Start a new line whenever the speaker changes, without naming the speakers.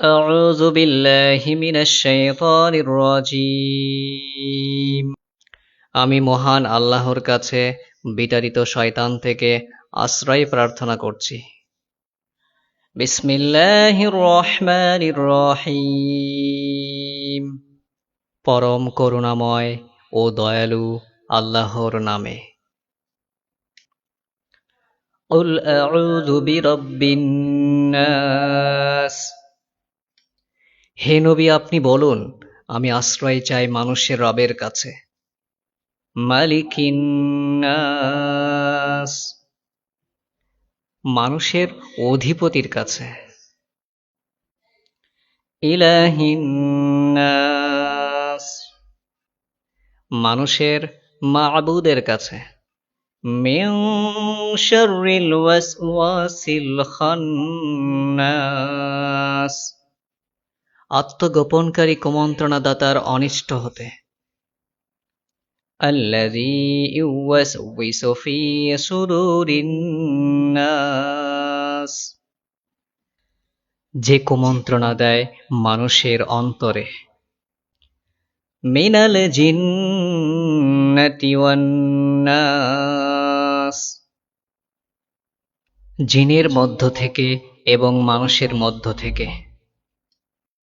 أعوذ بالله من الشيطان الرجيم আমি মহান আল্লাহর কাছে বিতাড়িত শয়তান থেকে আশ্রয় প্রার্থনা করছি। বিসমিল্লাহির রহমানির রহিম পরম করুণাময় ও দয়ালু আল্লাহর নামে। কুল আউযু বিরাব্বিন নাস, হে নবী আপনি বলুন আমি আশ্রয় চাই মানুষের রবের কাছে। মালিকিন নাস, মানুষের অধিপতির কাছে। ইলাহিন নাস, মানুষের মাবুদের কাছে। মিন শাররিল ওয়াসওয়াসিল খান্নাস, আত্মগোপনকারী কুমন্ত্রণাদাতার অনিষ্ট হতে। আল্লাযী ইউওয়াসউইসু ফী সুদুরিন নাস, যে কুমন্ত্রণা দেয় মানুষের অন্তরে। মিনাল জিন্নাতি ওয়ান নাস, জিনের মধ্য থেকে এবং মানুষের মধ্য থেকে।